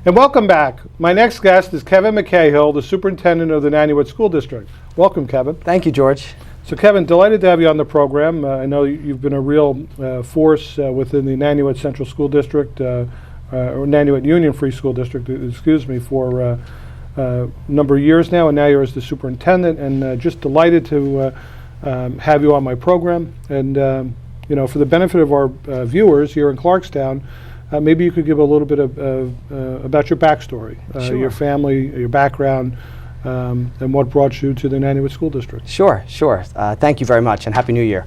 And welcome back. My next guest is Kevin McCahill, the Superintendent of the Nanuet School District. Welcome, Kevin. Thank you, George. So Kevin, delighted to have you on the program. I know you've been a real force within the Nanuet Central School District, or Nanuet Union Free School District, excuse me, for a number of years now, and now you're as the superintendent, and just delighted to have you on my program. And you know, for the benefit of our viewers here in Clarkstown, maybe you could give a little bit of about your backstory, Sure. your family, your background, and what brought you to the Nanuet School District. Sure. Thank you very much, and Happy New Year.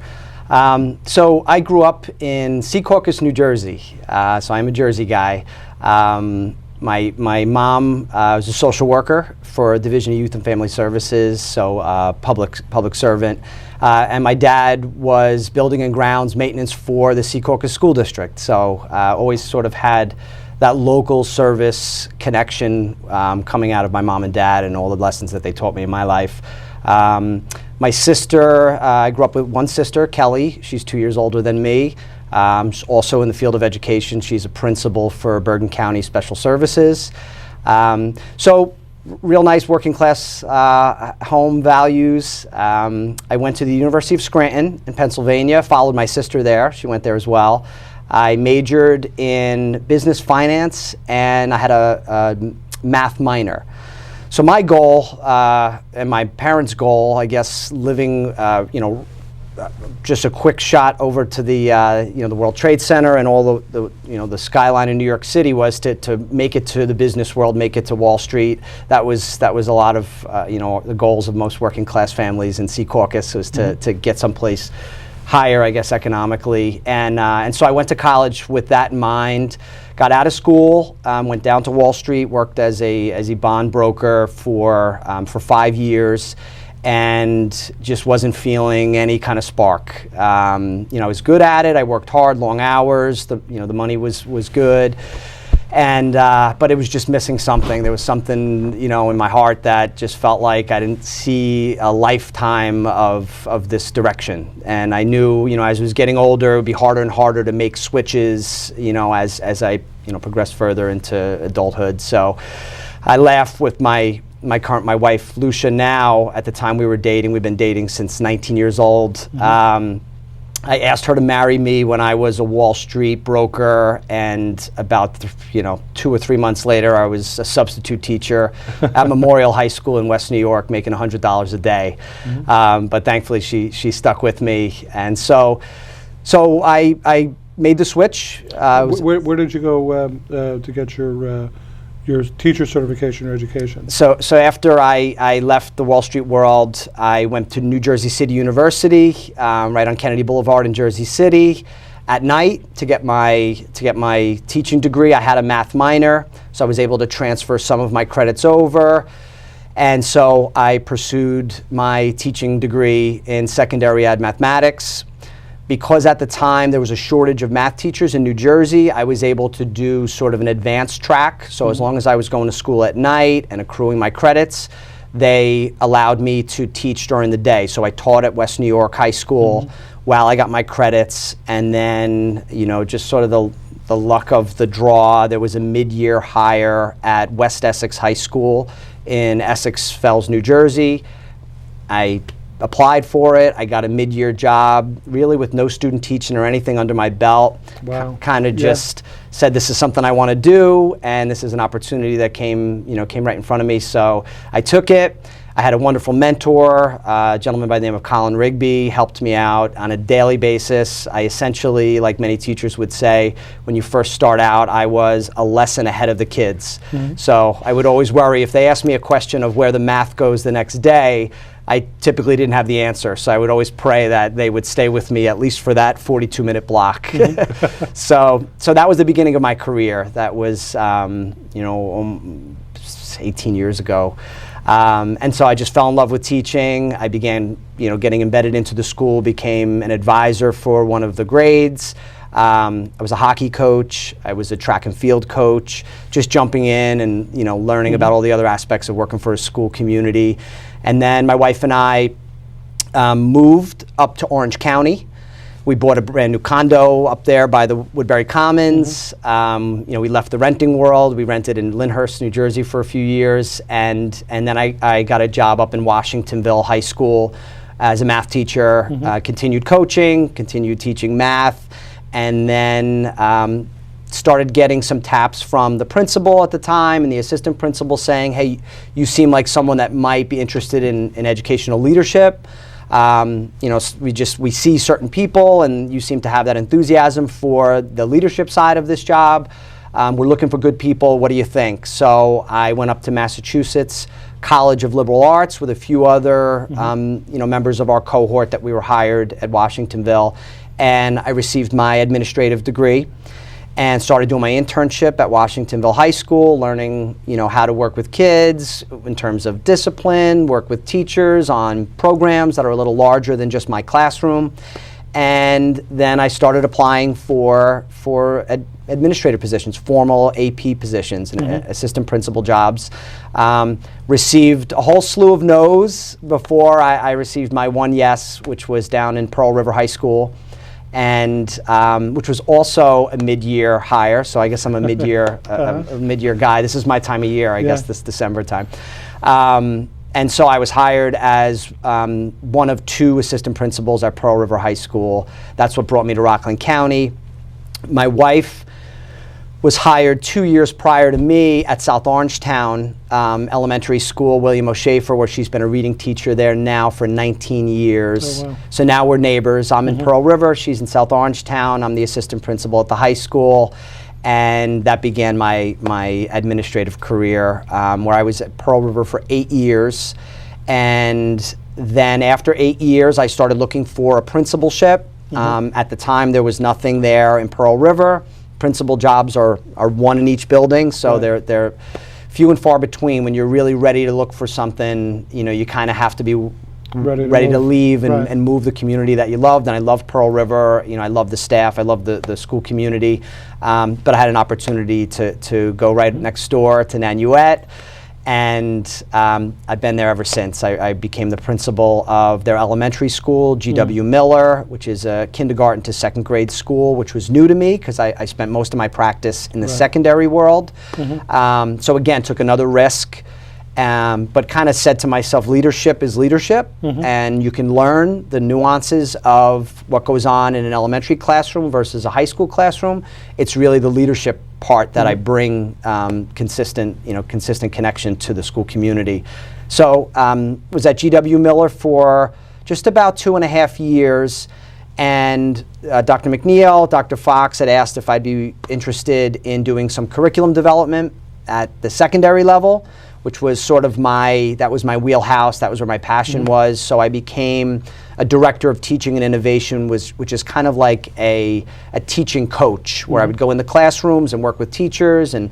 So I grew up in Secaucus, New Jersey, so I'm a Jersey guy. My mom was a social worker for a Division of Youth and Family Services, so public servant. And my dad was building and grounds maintenance for the Secaucus School District. So always sort of had that local service connection coming out of my mom and dad and all the lessons that they taught me in my life. My sister, I grew up with one sister, Kelly. She's 2 years older than me. She's also in the field of education. She's a principal for Bergen County Special Services. So real nice working class home values. I went to the University of Scranton in Pennsylvania, followed my sister there. She went there as well. I majored in business finance, and I had a math minor. So my goal, and my parents' goal, I guess, living, just a quick shot over to the the World Trade Center and all the skyline in New York City, was to make it to the business world, make it to Wall Street. That was a lot of the goals of most working class families in Secaucus, was to get someplace higher, I guess, economically. And so I went to college with that in mind. Got out of school, went down to Wall Street, worked as a bond broker for 5 years. And just wasn't feeling any kind of spark. I was good at it. I worked hard, long hours. The money was good, and but it was just missing something. There was something in my heart that just felt like I didn't see a lifetime of this direction. And I knew as I was getting older, it would be harder and harder to make switches. As I progressed further into adulthood. So I laugh with my wife, Lucia. Now, at the time we were dating, we've been dating since 19 years old. I asked her to marry me when I was a Wall Street broker, and about 2 or 3 months later, I was a substitute teacher at Memorial High School in West New York, making $100 a day. But thankfully, she stuck with me, and so I made the switch. Where did you go to get your teacher certification or education? So after I left the Wall Street world, I went to New Jersey City University, right on Kennedy Boulevard in Jersey City, at night to get my teaching degree. I had a math minor, so I was able to transfer some of my credits over. And so I pursued my teaching degree in secondary ed mathematics. Because at the time there was a shortage of math teachers in New Jersey, I was able to do sort of an advanced track. So as long as I was going to school at night and accruing my credits, they allowed me to teach during the day. So I taught at West New York High School while I got my credits. And then, just sort of the luck of the draw, there was a mid-year hire at West Essex High School in Essex Fells, New Jersey. I applied for it. I got a mid-year job, really with no student teaching or anything under my belt. Wow. Kind of just said, this is something I want to do, and this is an opportunity that came right in front of me. So I took it. I had a wonderful mentor, a gentleman by the name of Colin Rigby, helped me out on a daily basis. I essentially, like many teachers would say, when you first start out, I was a lesson ahead of the kids. So I would always worry if they asked me a question of where the math goes the next day, I typically didn't have the answer, so I would always pray that they would stay with me at least for that 42-minute block. So that was the beginning of my career. That was 18 years ago. And so I just fell in love with teaching. I began getting embedded into the school, became an advisor for one of the grades. I was a hockey coach. I was a track and field coach, just jumping in and learning about all the other aspects of working for a school community. And then my wife and I moved up to Orange County We bought a brand new condo up there by the Woodbury Commons. We left the renting world. We rented in Lyndhurst, New Jersey for a few years, and then I got a job up in Washingtonville High School as a math teacher. Continued coaching, continued teaching math, and then started getting some taps from the principal at the time and the assistant principal saying, hey, you seem like someone that might be interested in educational leadership. We see certain people and you seem to have that enthusiasm for the leadership side of this job. We're looking for good people. What do you think? So I went up to Massachusetts College of Liberal Arts with a few other members of our cohort that we were hired at Washingtonville, and I received my administrative degree and started doing my internship at Washingtonville High School, learning, how to work with kids in terms of discipline, work with teachers on programs that are a little larger than just my classroom. And then I started applying for administrative positions, formal AP positions, and assistant principal jobs. Received a whole slew of no's before I received my one yes, which was down in Pearl River High School, and which was also a mid-year hire. So I guess I'm a mid-year a mid-year guy. This is my time of year, I guess, this December time. And so I was hired as one of two assistant principals at Pearl River High School. That's what brought me to Rockland County. My wife was hired 2 years prior to me at South Orangetown Elementary School, William O'Shafer, where she's been a reading teacher there now for 19 years. Oh, wow. So now we're neighbors. I'm in Pearl River, she's in South Orangetown. I'm the assistant principal at the high school. And that began my administrative career, where I was at Pearl River for 8 years. And then after 8 years, I started looking for a principalship. At the time, there was nothing there in Pearl River. Principal jobs are one in each building, so they're few and far between. When you're really ready to look for something, you kind of have to be ready to leave and move the community that you loved. And I loved Pearl River. I loved the staff. I loved the school community. But I had an opportunity to go right next door to Nanuet. And I've been there ever since. I became the principal of their elementary school, G.W. Miller, which is a kindergarten to second grade school, which was new to me because I spent most of my practice in the secondary world. So again, took another risk, but kind of said to myself, leadership is leadership, and you can learn the nuances of what goes on in an elementary classroom versus a high school classroom. It's really the leadership part that I bring consistent connection to the school community. So was at G.W. Miller for just about 2.5 years, and Dr. McCahill, Dr. Fox had asked if I'd be interested in doing some curriculum development at the secondary level, which was sort of that was my wheelhouse, that was where my passion was. So I became a director of teaching and innovation, which is kind of like a teaching coach, where I would go in the classrooms and work with teachers and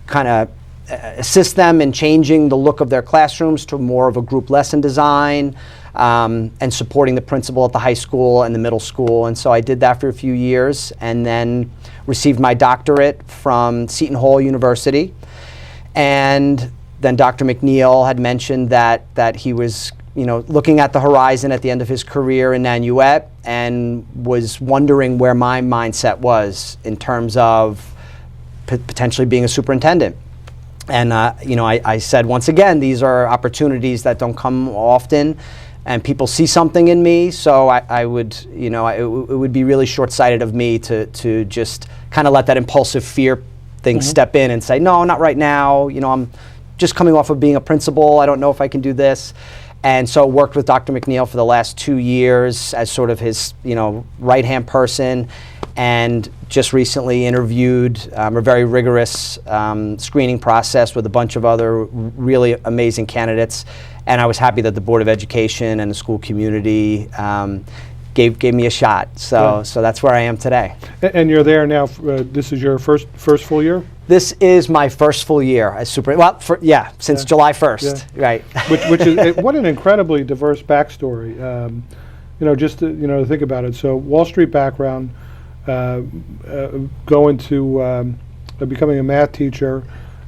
kind of assist them in changing the look of their classrooms to more of a group lesson design, and supporting the principal at the high school and the middle school. And so I did that for a few years, and then received my doctorate from Seton Hall University. And then Dr. McCahill had mentioned that he was looking at the horizon at the end of his career in Nanuet, and was wondering where my mindset was in terms of potentially being a superintendent. And I said, once again, these are opportunities that don't come often, and people see something in me. So I would, it would be really short-sighted of me to just kind of let that impulsive fear thing step in and say, no, not right now. I'm just coming off of being a principal. I don't know if I can do this. And so worked with Dr. McCahill for the last 2 years as sort of his, right-hand person, and just recently interviewed a very rigorous screening process with a bunch of other really amazing candidates. And I was happy that the Board of Education and the school community gave me a shot. So that's where I am today. And you're there now. This is your first full year? This is my first full year as since July 1st, right. Which is what an incredibly diverse backstory. Just to think about it. So Wall Street background, going to becoming a math teacher,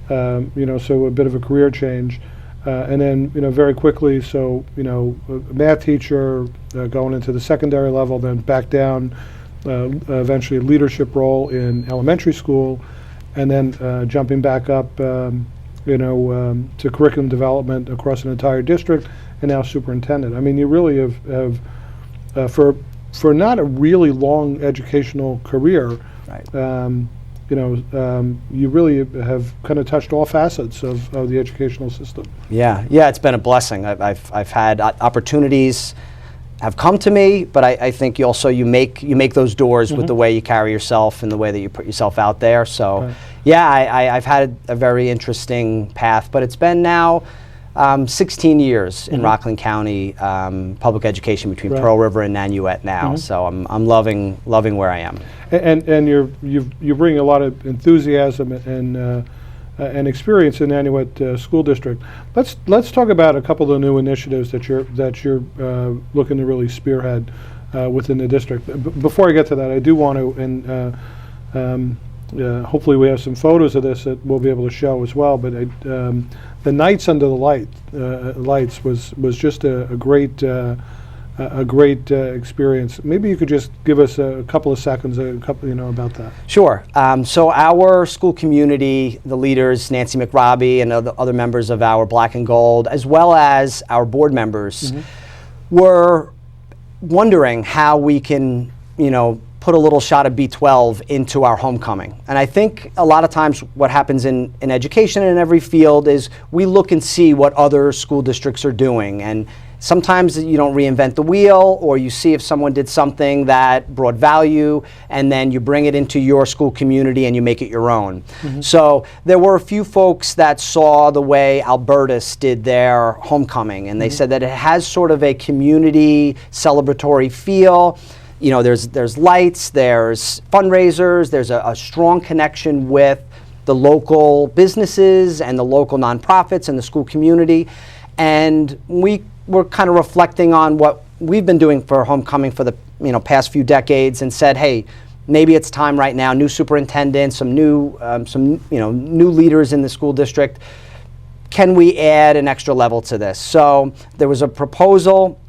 so a bit of a career change. And then, very quickly, so, a math teacher going into the secondary level, then back down, eventually a leadership role in elementary school, and then jumping back up, to curriculum development across an entire district, and now superintendent. I mean, you really have for not a really long educational career, Right. You really have kind of touched all facets of the educational system. Yeah, it's been a blessing. I've had opportunities have come to me, but I think you make those doors with the way you carry yourself and the way that you put yourself out there. So, Right. yeah, I've had a very interesting path, but it's been now 16 years in Rockland County public education between Right. Pearl River and Nanuet now. So I'm loving where I am. And you bring a lot of enthusiasm and experience in Nanuet School District. Let's talk about a couple of the new initiatives that you're looking to really spearhead within the district. Before I get to that, I do want to, and hopefully we have some photos of this that we'll be able to show as well. But the Nights Under the Lights was just a great experience. Maybe you could just give us a couple of seconds, about that. Sure. So our school community, the leaders, Nancy McRobbie and other members of our Black and Gold, as well as our board members, were wondering how we can, put a little shot of B12 into our homecoming. And I think a lot of times what happens in education and in every field is we look and see what other school districts are doing. And sometimes you don't reinvent the wheel, or you see if someone did something that brought value, and then you bring it into your school community and you make it your own. So there were a few folks that saw the way Albertus did their homecoming, and they said that it has sort of a community celebratory feel. There's lights, there's fundraisers, there's a strong connection with the local businesses and the local nonprofits and the school community. And we were kind of reflecting on what we've been doing for homecoming for the past few decades, and said, hey, maybe it's time right now. New superintendent, some new leaders in the school district. Can we add an extra level to this? So there was a proposal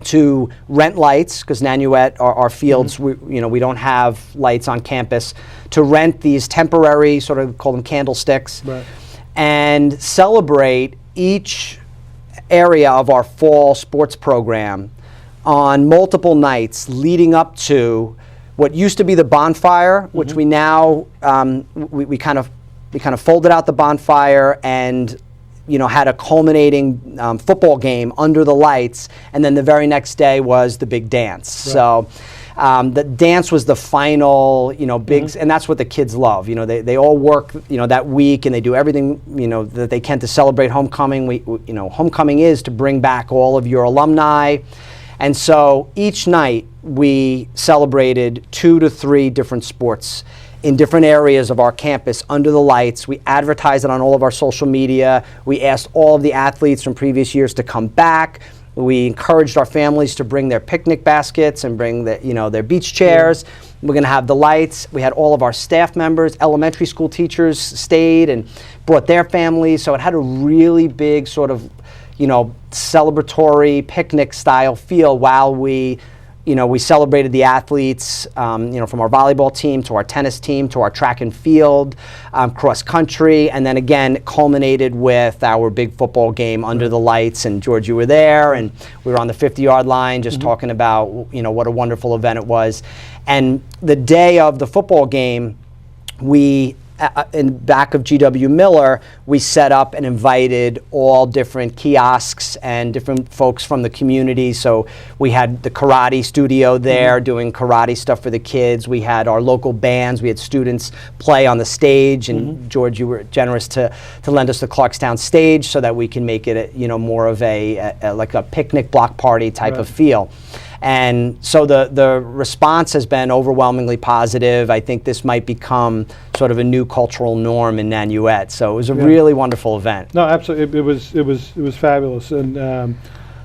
to rent lights, because Nanuet, our fields, we don't have lights on campus, to rent these temporary, sort of call them candlesticks, Right. and celebrate each area of our fall sports program on multiple nights leading up to what used to be the bonfire, which we now we kind of folded out the bonfire and had a culminating football game under the lights, and then the very next day was the big dance. Right. So the dance was the final, big, and that's what the kids love. They all work, that week, and they do everything, that they can to celebrate homecoming. Homecoming is to bring back all of your alumni, and so each night we celebrated 2 to 3 different sports in different areas of our campus under the lights. We advertised it on all of our social media. We asked all of the athletes from previous years to come back. We encouraged our families to bring their picnic baskets and bring their beach chairs. We're going to have the lights. We had all of our staff members, elementary school teachers stayed and brought their families. So it had a really big sort of, celebratory picnic style feel while we celebrated the athletes, from our volleyball team to our tennis team to our track and field, cross country, and then again culminated with our big football game under the lights. And George, you were there, and we were on the 50-yard line just talking about what a wonderful event it was. And the day of the football game, we in back of GW Miller, we set up and invited all different kiosks and different folks from the community. So we had the karate studio there doing karate stuff for the kids. We had our local bands. We had students play on the stage. And George, you were generous to lend us the Clarkstown stage so that we can make it more of a like a picnic block party type of feel. And so the response has been overwhelmingly positive. I think this might become sort of a new cultural norm in Nanuet. So it was a really wonderful event. No, absolutely. It was fabulous, and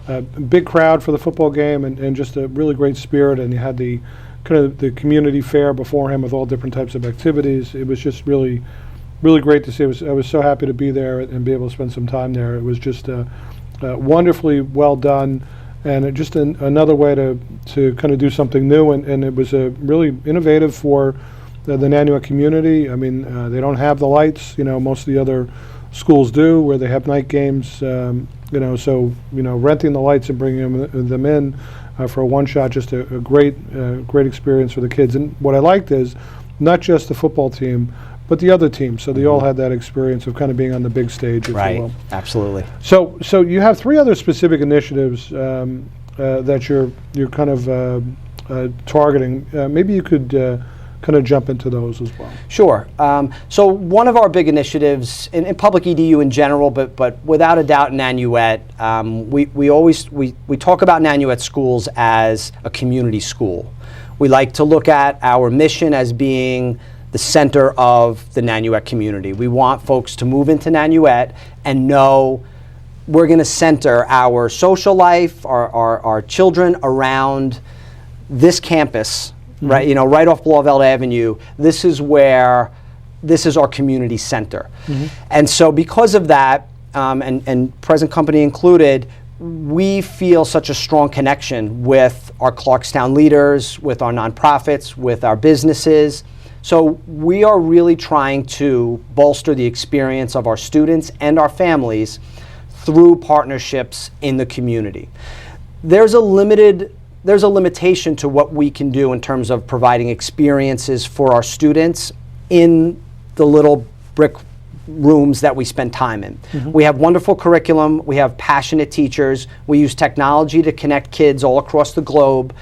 a big crowd for the football game, and just a really great spirit. And you had the kind of the community fair beforehand with all different types of activities. It was just really really great to see. I was so happy to be there and be able to spend some time there. It was just wonderfully well done, and just another way to kind of do something new, and it was really innovative for the Nanuet community. I mean, they don't have the lights, most of the other schools do, where they have night games, so renting the lights and bringing them in for a one-shot, just a great experience for the kids. And what I liked is not just the football team, but the other teams. So they all had that experience of kind of being on the big stage, if you will. Absolutely. So you have 3 other specific initiatives that you're kind of targeting. Maybe you could kind of jump into those as well. Sure. So one of our big initiatives in public EDU in general, but without a doubt in Nanuet, we talk about Nanuet schools as a community school. We like to look at our mission as being the center of the Nanuet community. We want folks to move into Nanuet and know we're going to center our social life, our children around this campus, right? Right off Blauvelt Avenue. This is our community center. And so because of that, and present company included, we feel such a strong connection with our Clarkstown leaders, with our nonprofits, with our businesses. So we are really trying to bolster the experience of our students and our families through partnerships in the community. There's a limitation to what we can do in terms of providing experiences for our students in the little brick rooms that we spend time in. We have wonderful curriculum, we have passionate teachers, we use technology to connect kids all across the globe.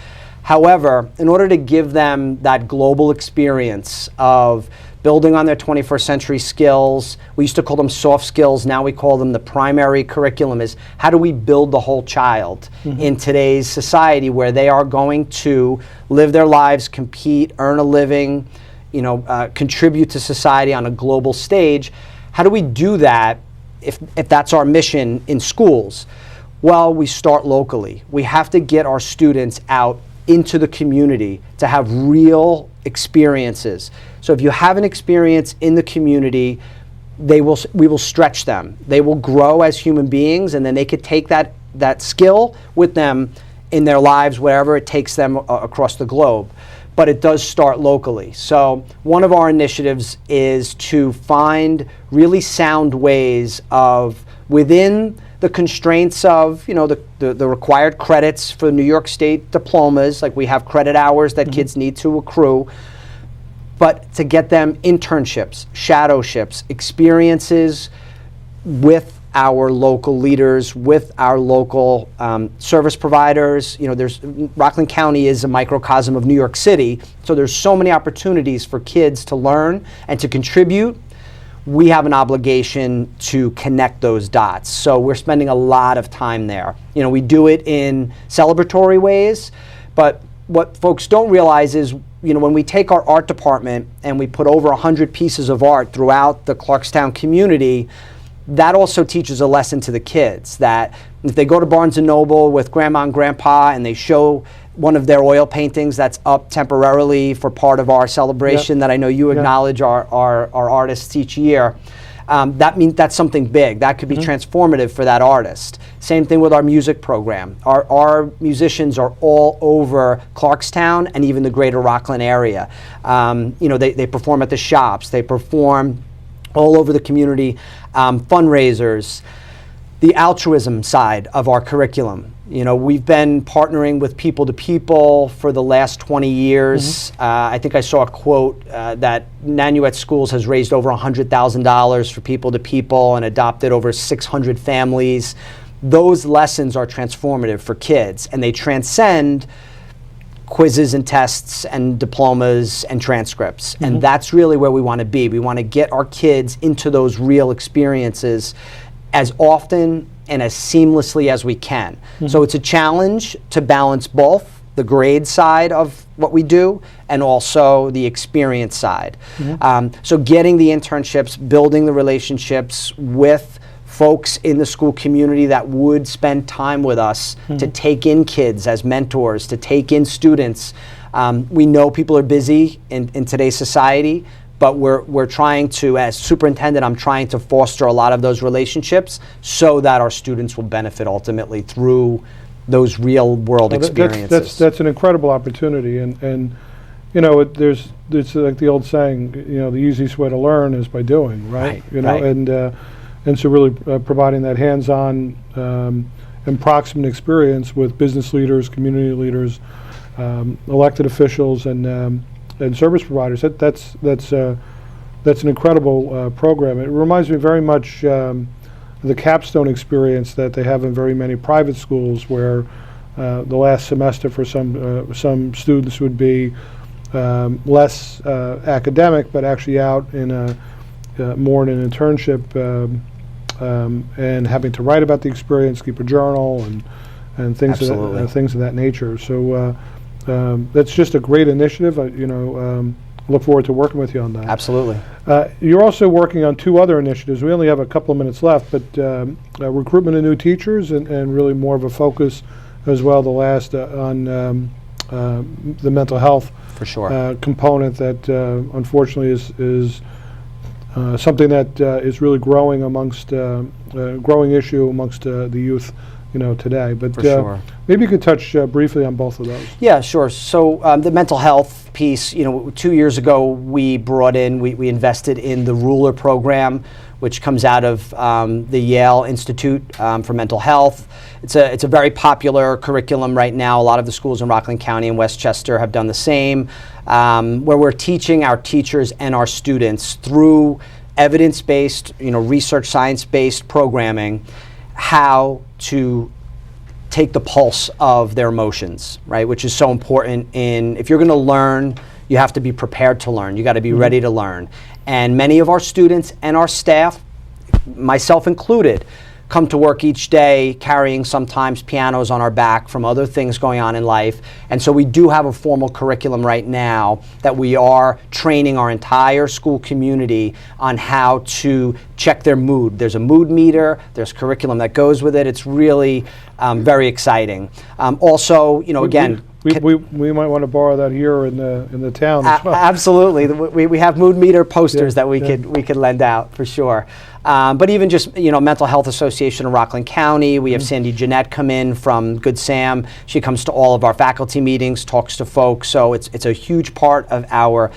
However, in order to give them that global experience of building on their 21st century skills, we used to call them soft skills, now we call them the primary curriculum, is how do we build the whole child in today's society where they are going to live their lives, compete, earn a living, contribute to society on a global stage. How do we do that if that's our mission in schools? Well, we start locally. We have to get our students out into the community to have real experiences. So if you have an experience in the community, we will stretch them. They will grow as human beings, and then they could take that skill with them in their lives wherever it takes them across the globe. But it does start locally. So one of our initiatives is to find really sound ways of, within the constraints of the required credits for New York State diplomas, like we have credit hours that kids need to accrue, but to get them internships, shadowships, experiences with our local leaders, with our local service providers. Rockland County is a microcosm of New York City, so there's so many opportunities for kids to learn and to contribute. We have an obligation to connect those dots. So we're spending a lot of time there. We do it in celebratory ways, but what folks don't realize is, when we take our art department and we put over 100 pieces of art throughout the Clarkstown community, that also teaches a lesson to the kids that if they go to Barnes & Noble with Grandma and Grandpa and they show one of their oil paintings that's up temporarily for part of our celebration that I know you acknowledge our artists each year, that means that's something big. That could be transformative for that artist. Same thing with our music program. Our musicians are all over Clarkstown and even the greater Rockland area. They perform at the shops. They perform all over the community, fundraisers, the altruism side of our curriculum. We've been partnering with People to People for the last 20 years. I think I saw a quote that Nanuet Schools has raised over $100,000 for People to People and adopted over 600 families. Those lessons are transformative for kids, and they transcend quizzes and tests and diplomas and transcripts. And that's really where we want to be. We want to get our kids into those real experiences as often and as seamlessly as we can. So it's a challenge to balance both the grade side of what we do and also the experience side. So getting the internships, building the relationships with folks in the school community that would spend time with us to take in kids as mentors, to take in students. We know people are busy in today's society, but we're trying to, as superintendent, I'm trying to foster a lot of those relationships so that our students will benefit ultimately through those real world experiences. That's an incredible opportunity, and you know, it's like the old saying, you know, the easiest way to learn is by doing, right? You know, right. And so really providing that hands-on and proximate experience with business leaders, community leaders, elected officials, and service providers. That's an incredible program. It reminds me very much the capstone experience that they have in very many private schools, where the last semester for some students would be less academic, but actually out in more in an internship and having to write about the experience, keep a journal, and things of that nature. So that's just a great initiative. Look forward to working with you on that. Absolutely. You're also working on 2 other initiatives. We only have a couple of minutes left, but recruitment of new teachers and really more of a focus as well, the last on the mental health for sure component that unfortunately is something that is really growing growing issue amongst the youth, you know, today. But for sure. Maybe you could touch briefly on both of those. Yeah, sure. So the mental health piece, you know, 2 years ago we invested in the Ruler program, which comes out of the Yale Institute for Mental Health. It's a very popular curriculum right now. A lot of the schools in Rockland County and Westchester have done the same, where we're teaching our teachers and our students through evidence-based, you know, research science-based programming how to take the pulse of their emotions, right? Which is so important. If you're going to learn, you have to be prepared to learn. You got to be ready to learn. And many of our students and our staff, myself included, come to work each day carrying sometimes pianos on our back from other things going on in life. And so we do have a formal curriculum right now that we are training our entire school community on how to check their mood. There's a mood meter, there's curriculum that goes with it. It's really very exciting. Also, you know, again, we might want to borrow that here in the town as well. Absolutely, we have mood meter posters that we could lend out for sure. But even just, you know, Mental Health Association of Rockland County, we have Sandy Jeanette come in from Good Sam. She comes to all of our faculty meetings, talks to folks. So it's a huge part of our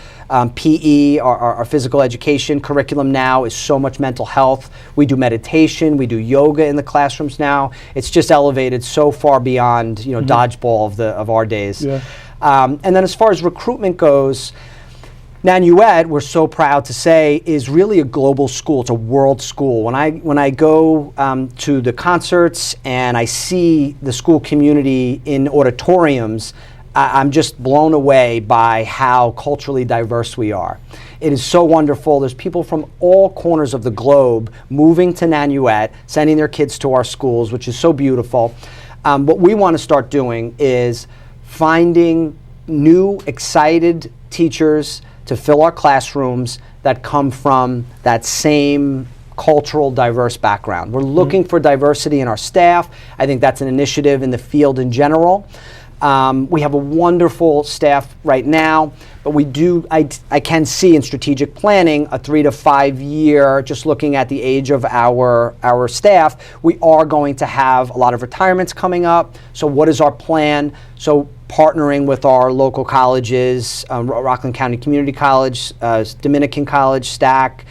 PE, our physical education curriculum now is so much mental health. We do meditation, we do yoga in the classrooms now. It's just elevated so far beyond, you know, dodgeball of our days. Yeah. And then as far as recruitment goes, Nanuet, we're so proud to say, is really a global school. It's a world school. When I go to the concerts and I see the school community in auditoriums, I'm just blown away by how culturally diverse we are. It is so wonderful. There's people from all corners of the globe moving to Nanuet, sending their kids to our schools, which is so beautiful. What we want to start doing is finding new, excited teachers to fill our classrooms that come from that same cultural diverse background. We're looking for diversity in our staff. I think that's an initiative in the field in general. We have a wonderful staff right now, but I can see in strategic planning a 3 to 5 year, just looking at the age of our staff, we are going to have a lot of retirements coming up. So what is our plan? So partnering with our local colleges, Rockland County Community College, Dominican College, STAC.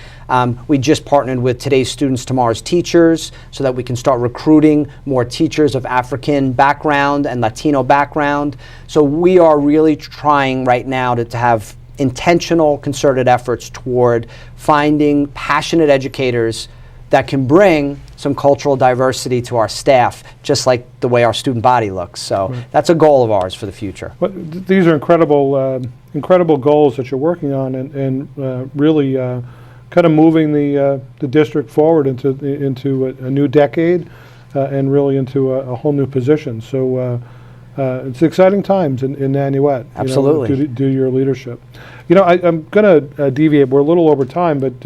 We just partnered with Today's Students, Tomorrow's Teachers so that we can start recruiting more teachers of African background and Latino background. So we are really trying right now to have intentional, concerted efforts toward finding passionate educators that can bring some cultural diversity to our staff, just like the way our student body looks. So that's a goal of ours for the future. Well, these are incredible goals that you're working on, and really kind of moving the district forward into a new decade and really into a whole new position. So it's exciting times in Nanuet. Absolutely. You know, due to your leadership. You know, I'm going to deviate. We're a little over time, but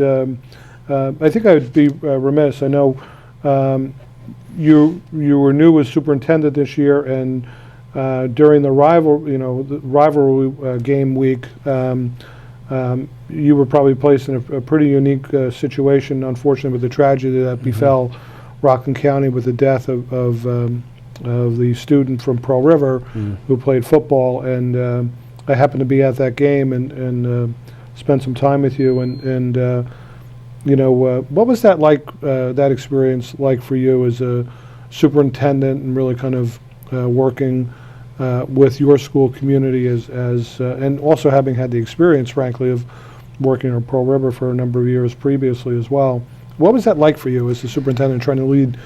I think I would be remiss. I know you were new as superintendent this year, and during the rivalry game week, You were probably placed in a pretty unique situation, unfortunately, with the tragedy that befell Rockland County with the death of the student from Pearl River who played football. And I happened to be at that game and spent some time with you. And you know, what was that like? That experience like for you as a superintendent and really kind of working with your school community and also having had the experience, frankly, of working at Pearl River for a number of years previously as well. What was that like for you as the superintendent trying to lead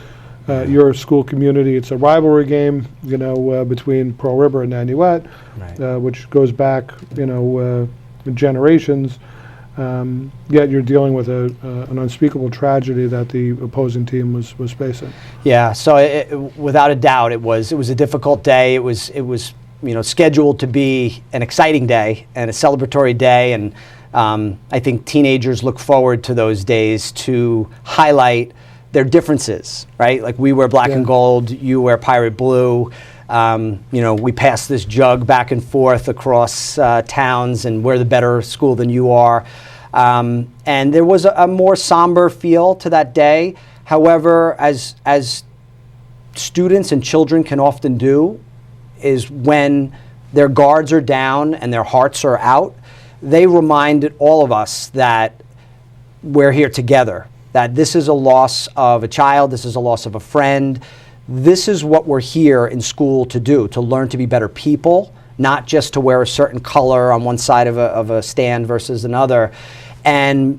your school community? It's a rivalry game, you know, between Pearl River and Nanuet, Right. which goes back, you know, generations. Yet you're dealing with an unspeakable tragedy that the opposing team was facing. Yeah, so without a doubt, it was a difficult day. It was you know, scheduled to be an exciting day and a celebratory day, and I think teenagers look forward to those days to highlight their differences, right? Like we wear black and gold, you wear pirate blue. You know, we pass this jug back and forth across towns, and we're the better school than you are. And there was a more somber feel to that day. However, as students and children can often do, is when their guards are down and their hearts are out, they reminded all of us that we're here together, that this is a loss of a child, this is a loss of a friend. This is what we're here in school to do, to learn to be better people, not just to wear a certain color on one side of a stand versus another. And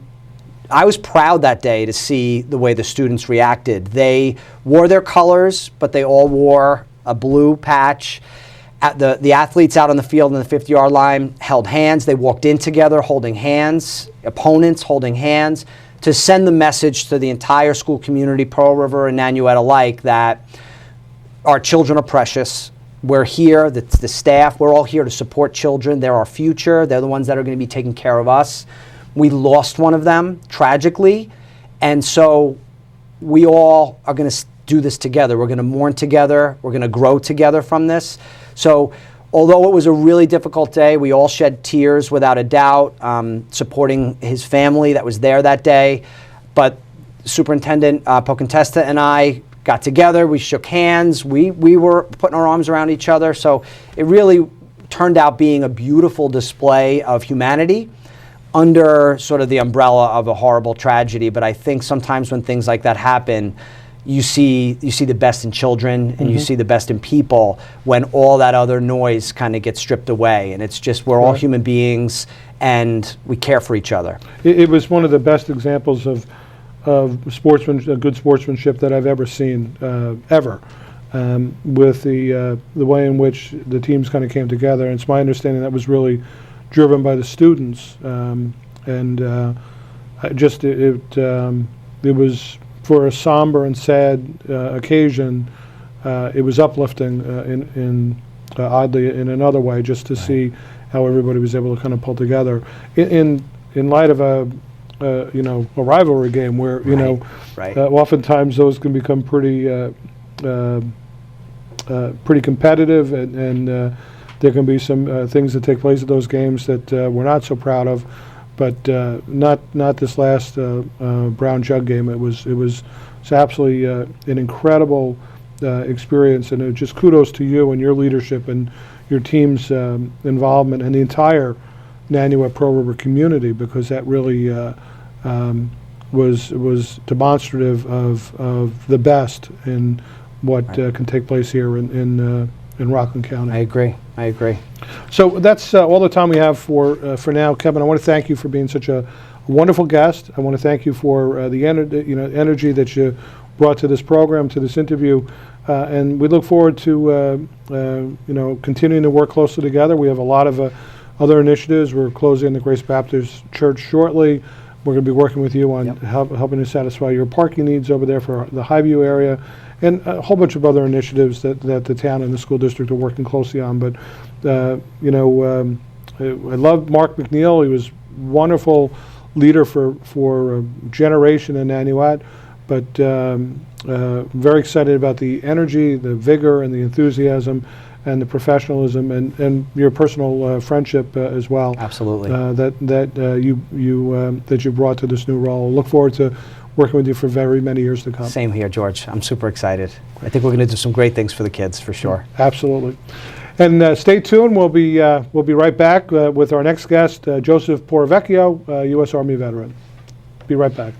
I was proud that day to see the way the students reacted. They wore their colors, but they all wore a blue patch. The athletes out on the field in the 50-yard line held hands. They walked in together holding hands, opponents holding hands, to send the message to the entire school community, Pearl River and Nanuet alike, that our children are precious. We're here, the staff, we're all here to support children. They're our future. They're the ones that are going to be taking care of us. We lost one of them, tragically, and so we all are going to do this together. We're going to mourn together. We're going to grow together from this. So although it was a really difficult day, we all shed tears without a doubt, supporting his family that was there that day. But Superintendent Pocantesta and I got together, we shook hands, we were putting our arms around each other. So it really turned out being a beautiful display of humanity under sort of the umbrella of a horrible tragedy. But I think sometimes when things like that happen, you see the best in children and you see the best in people when all that other noise kind of gets stripped away. And it's just, we're all human beings and we care for each other. It was one of the best examples of good sportsmanship that I've ever seen, ever, with the way in which the teams kind of came together. And it's my understanding that was really driven by the students. It was, for a somber and sad occasion, it was uplifting oddly in another way, just to see how everybody was able to kind of pull together in light of a rivalry game where oftentimes those can become pretty competitive, and there can be some things that take place at those games that we're not so proud of. But not this last Brown Jug game. It was absolutely an incredible experience, and just kudos to you and your leadership and your team's involvement and the entire Nanuet Pearl River community, because that really was demonstrative of the best in what can take place here in Rockland County. I agree. So that's all the time we have for now, Kevin. I want to thank you for being such a wonderful guest. I want to thank you for the energy that you brought to this program, to this interview, and we look forward to continuing to work closely together. We have a lot of other initiatives. We're closing the Grace Baptist Church shortly. We're going to be working with you on helping to satisfy your parking needs over there for the Highview area, and a whole bunch of other initiatives that the town and the school district are working closely on. But I love Mark McCahill. He was a wonderful leader for a generation in Nanuet, but very excited about the energy, the vigor, and the enthusiasm and the professionalism and your personal friendship as well. Absolutely. That you brought to this new role. Look forward to working with you for very many years to come. Same here, George. I'm super excited. I think we're going to do some great things for the kids, for sure. Absolutely. And stay tuned. We'll be right back with our next guest, Joseph Poravecchio, U.S. Army veteran. Be right back.